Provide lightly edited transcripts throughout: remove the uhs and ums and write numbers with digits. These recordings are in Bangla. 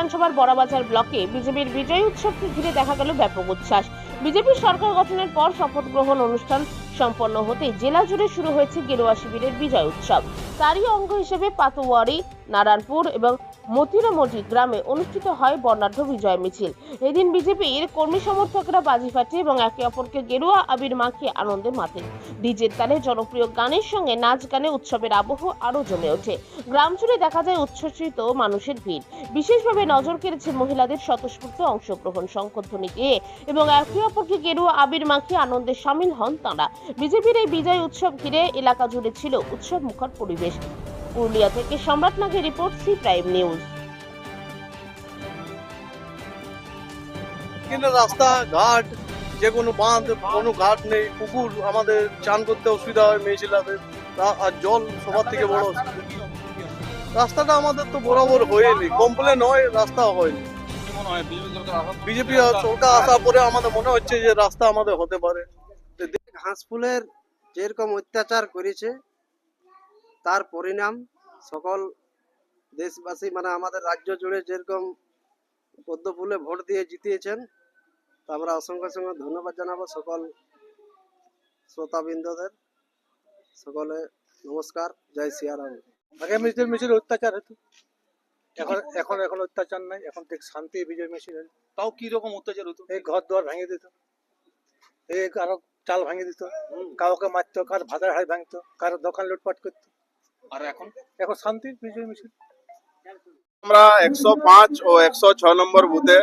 বিধানসভার বড়বাজার ব্লকে বিজেপির বিজয় উৎসবকে ঘিরে দেখা গেল ব্যাপক উচ্ছ্বাস। বিজেপির সরকার গঠনের পর শপথ গ্রহণ অনুষ্ঠান সম্পন্ন হতেই জেলা জুড়ে শুরু হয়েছে গেরুয়া শিবিরের বিজয় উৎসব। তারই অঙ্গ হিসেবে পাতোয়ারি, নারায়ণপুর এবং মতিরামটি গ্রামে অনুষ্ঠিত হয় বর্ণাঢ্য বিজয় মিছিল। এদিন বিজেপির কর্মী সমর্থকরা বাজি ফাটিয়ে এবং একে অপরকে গেরুয়া আবির মাখিয়ে আনন্দে মাতেন। ডিজের তালে জনপ্রিয় গানের সঙ্গে নাচ গানে উৎসবের আবহ আরো জমে ওঠে। গ্রাম জুড়ে দেখা যায় উচ্ছ্বসিত মানুষের ভিড়। বিশেষভাবে নজর কেড়েছে মহিলাদের স্বতঃস্ফূর্ত অংশগ্রহণ, শঙ্খধ্বনি গেয়ে এবং একে অপরকে গেরুয়া আবির মাখিয়ে আনন্দে সামিল হন তাঁরা। বিজেপির এই বিজয় উৎসব ঘিরে এলাকা জুড়ে ছিল উৎসব মুখর পরিবেশ। পুরুলিয়া থেকে সম্রাট নাগের রিপোর্ট, সি প্রাইম নিউজ। কিন্তু রাস্তা ঘাট যে কোনো বাঁধ কোনো ঘাট নেই, পুকুর, আমাদের চান করতে অসুবিধা হয় মেয়ে ছেলেদের, আর জল সবার থেকে বড় অসুবিধা। রাস্তাটা আমাদের তো বরাবর হয়নি, কমপ্লেন হয়, রাস্তা হয়নি। বিজেপি সরকার আসার পরে আমাদের মনে হচ্ছে যে রাস্তা আমাদের হতে পারে। ঘাসফুলের যেরকম অত্যাচার করেছে তার পরিণাম সকল দেশবাসী মানে আমাদের রাজ্য জুড়ে যেরকম পদ্ম ফুলে ভোট দিয়ে জিতিয়েছেন, তা আমরা অসংখ্য অসংখ্য ধন্যবাদ জানাবো সকল শ্রোতাবৃন্দদের। সকলে নমস্কার, জয় সিয়ারাম। আগে মিছিল অত্যাচার হতো, এখন এখন এখন অত্যাচার নাই, এখন ঠিক শান্তি বিজয় মিছিল। তাও কি রকম অত্যাচার হতো? এই ঘর দুয়ার ভেঙে দিত, এই কারো চাল ভেঙে দিত, কাউকে মারতো, কার ভাতার হাড় ভাঙতো, কারো দোকান লুটপাট করতো। আর এখন এখন শান্তি বিজয় মিছিল। আমরা 105 ও 106 নম্বর বুথে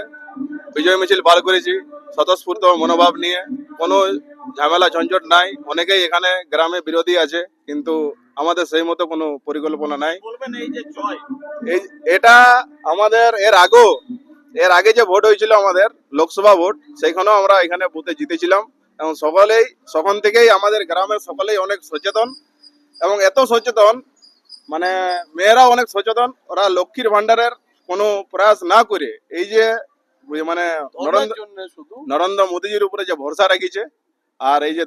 বিজয় মিছিল বার করেছি স্বতঃস্ফূর্ত মনোভাব নিয়ে। কোনো ঝামেলা ঝঞ্ঝট নাই। অনেকেই এখানে গ্রামে বিরোধী আছে, কিন্তু আমাদের সেই মতো কোনো পরিকল্পনা নাই। এটা আমাদের এর আগে যে ভোট হয়েছিল আমাদের লোকসভা ভোট, সেইখানেও আমরা এখানে বুথে জিতেছিলাম এবং সখন থেকেই আমাদের গ্রামের সকলেই অনেক সচেতন এবং এত সচেতন মানে মেয়েরা অনেক সচেতন। ওরা লক্ষ্মীর ভান্ডারের কোনো প্রয়াস না করে এই যে মানে নরেন্দ্র মোদীজির উপরে যে ভরসা রাখিছে আর এই যে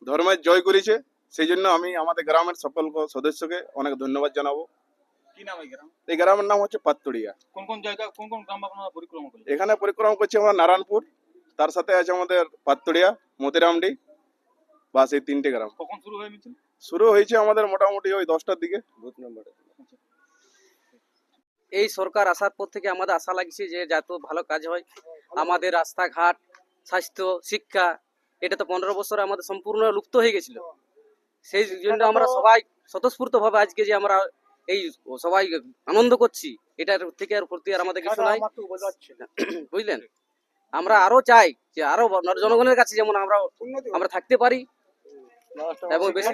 ধর্মের জয় করেছে, সেই জন্য আমি আমাদের গ্রামের সকল সদস্যকে অনেক ধন্যবাদ জানাবো। কি নাম এই গ্রাম? এই গ্রামের নাম হচ্ছে পাতুড়িয়া। কোন কোন জায়গা, কোন কোন গ্রাম আপনারা পরিক্রমা করলেন? এখানে পরিক্রমা করছি আমরা নারায়ণপুর, তার সাথে আছে আমাদের পাতুড়িয়া, মতিরামডি, বাস এই 3টে গ্রাম। কখন শুরু হয় মিছিল? শুরু হয়েছে আমাদের মোটামুটি ওই 10টার দিকে। বুথ নম্বরে এই সরকার আসার পর থেকে আমাদের আশা লাগছে যে যত ভালো কাজ হয়, আমাদের রাস্তাঘাট, স্বাস্থ্য, শিক্ষা, এটা তো 15 বছরে আমাদের সম্পূর্ণ লুপ্ত হয়ে গেছিল। সেই জন্য আমরা সবাই স্বতঃস্ফূর্ত ভাবে আজকে যে আমরা এই সবাই আনন্দ করছি, এটার থেকে আর প্রতি আর আমাদের কিছু নাই, বুঝলেন। আমরা আরো চাই যে আরো জনগণের কাছে যেমন আমরা থাকতে পারি এবং বেশি